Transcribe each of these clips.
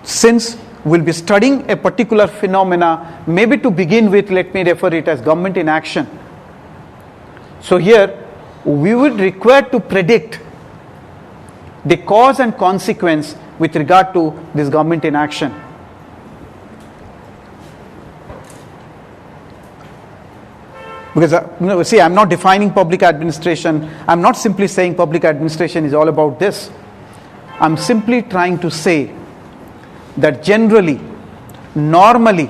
since we'll be studying a particular phenomena, maybe to begin with, let me refer it as government in action. So here, we would require to predict the cause and consequence with regard to this government in action. Because, see, I'm not defining public administration. I'm not simply saying public administration is all about this. I'm simply trying to say that generally, normally,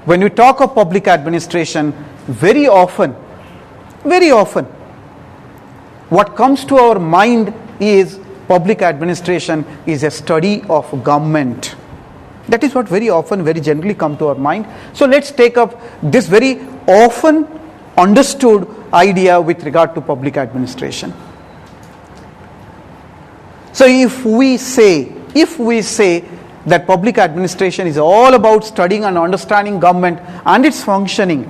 when we talk of public administration, very often, what comes to our mind is public administration is a study of government. That is what very often, very generally come to our mind. So let's take up this very often understood idea with regard to public administration. So if we say that public administration is all about studying and understanding government and its functioning,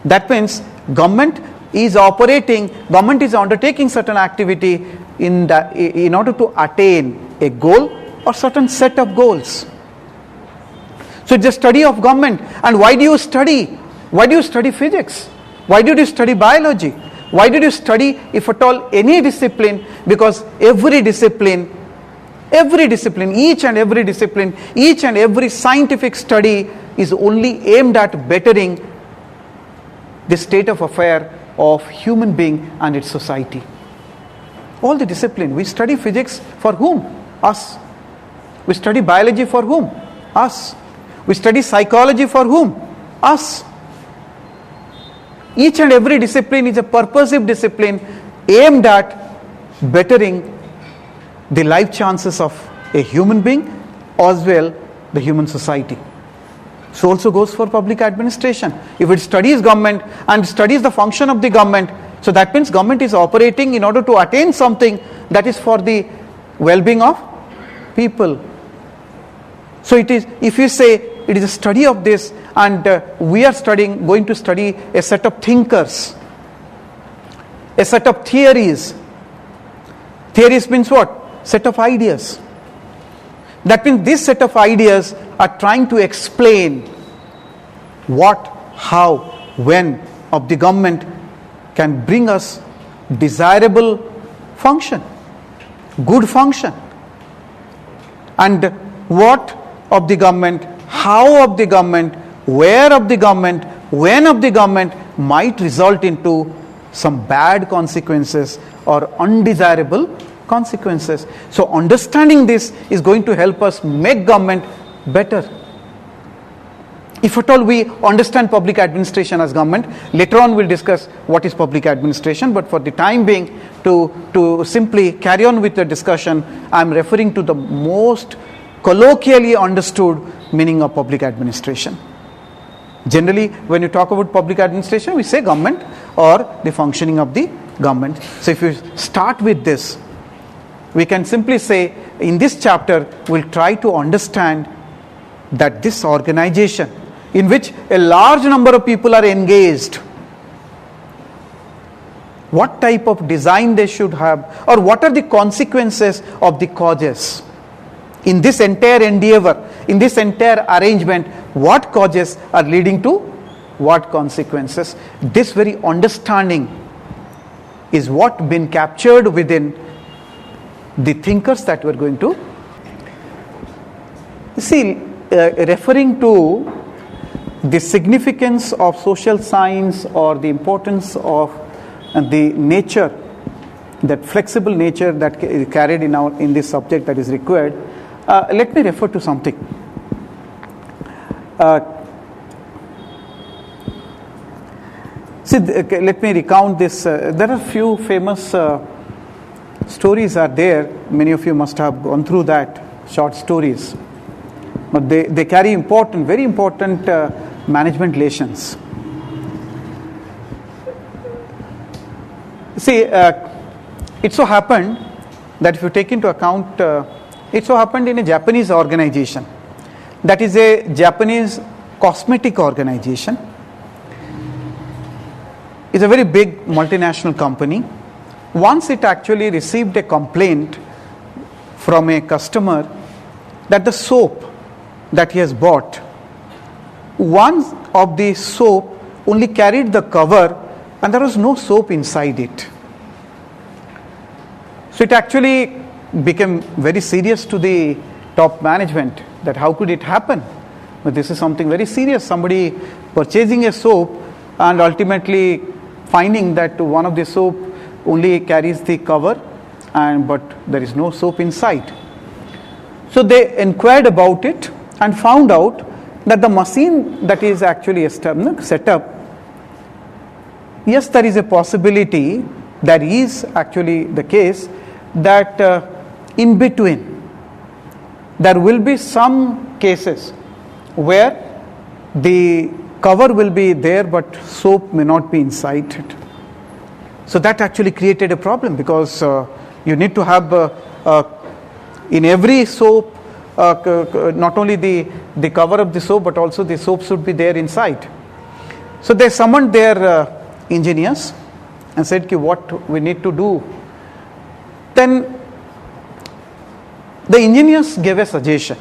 that means government is undertaking certain activity in order to attain a goal or certain set of goals. So it's a study of government. And why do you study? Why do you study physics? Why did you study biology? Why did you study, if at all, any discipline? Because every discipline, each and every scientific study is only aimed at bettering the state of affair of human being and its society. All the discipline. We study physics for whom? Us. We study biology for whom? Us. We study psychology for whom? Us. Each and every discipline is a purposive discipline aimed at bettering the life chances of a human being as well the human society. So also goes for public administration. If it studies government and studies the function of the government, so that means government is operating in order to attain something that is for the well-being of people. So it is, if you say it is a study of this, and we are going to study a set of thinkers, a set of theories. Theories means what? Set of ideas. That means this set of ideas are trying to explain what, how, when of the government can bring us desirable function, good function. And what of the government, how of the government, where of the government, when of the government might result into some bad consequences or undesirable consequences. So understanding this is going to help us make government better. If at all we understand public administration as government, later on we'll discuss what is public administration, but for the time being, to simply carry on with the discussion, I'm referring to the most colloquially understood meaning of public administration. Generally, when you talk about public administration, we say government or the functioning of the government. So if you start with this, we can simply say in this chapter, we'll try to understand that this organization in which a large number of people are engaged, what type of design they should have, or what are the consequences of the causes. In this entire endeavor, in this entire arrangement, what causes are leading to what consequences. This very understanding is what been captured within the thinkers that we're going to see. Referring to the significance of social science or the importance of the nature, that flexible nature that is carried in this subject that is required, let me refer to something. Let me recount this. There are few famous stories are there. Many of you must have gone through that, short stories. But they carry very important management lessons. See, it so happened that if you take into account, it so happened in a Japanese organization. That is a Japanese cosmetic organization. It's a very big multinational company. Once it actually received a complaint from a customer that the soap that he has bought, one of the soap only carried the cover and there was no soap inside it. So it actually became very serious to the top management that how could it happen? But this is something very serious. Somebody purchasing a soap and ultimately finding that one of the soap only carries the cover but there is no soap inside. So they inquired about it and found out that the machine that is actually set up, yes, there is a possibility, that is actually the case, that in between there will be some cases where the cover will be there but soap may not be inside it. So that actually created a problem, because you need to have in every soap not only the cover of the soap but also the soap should be there inside. So they summoned their engineers and said what we need to do. Then the engineers gave a suggestion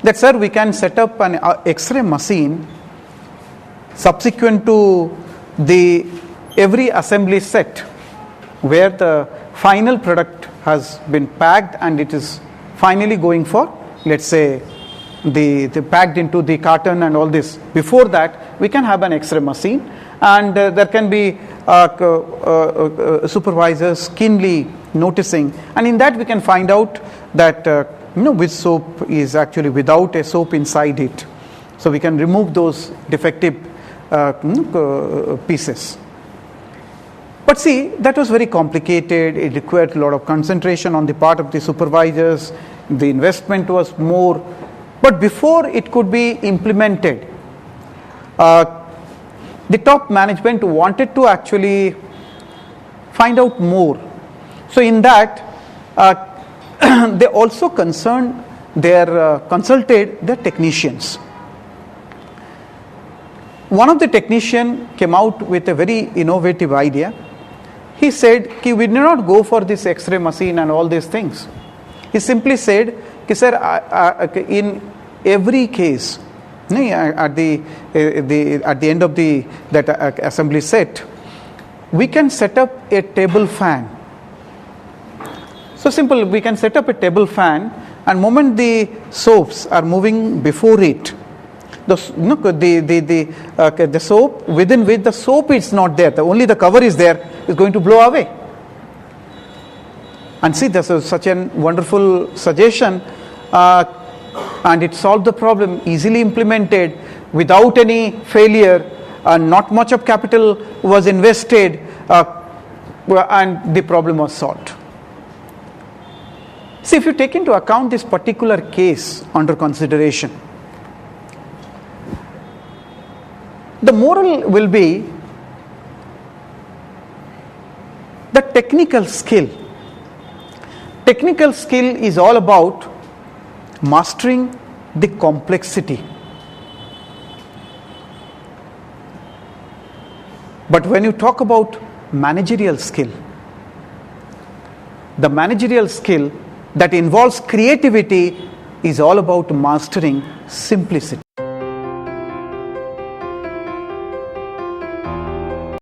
that, sir, we can set up an X-ray machine subsequent to the every assembly set where the final product has been packed and it is finally going for, let's say, the packed into the carton and all this. Before that, we can have an X-ray machine, and there can be supervisors keenly noticing, and in that we can find out that which soap is actually without a soap inside it. So we can remove those defective pieces. But see, that was very complicated. It required a lot of concentration on the part of the supervisors. The investment was more. But before it could be implemented, the top management wanted to actually find out more. So in that, they also consulted their technicians. One of the technicians came out with a very innovative idea. He said, we need not go for this X-ray machine and all these things. He simply said, sir, in every case, at the end of that assembly set, we can set up a table fan. So simple, we can set up a table fan, and moment the soaps are moving before it, the soap within which the soap is not there, only the cover is there, is going to blow away. And see, this is such a wonderful suggestion, and it solved the problem, easily implemented without any failure, not much of capital was invested, and the problem was solved. See, if you take into account this particular case under consideration, the moral will be the technical skill. Technical skill is all about mastering the complexity. But when you talk about managerial skill, the managerial skill that involves creativity is all about mastering simplicity.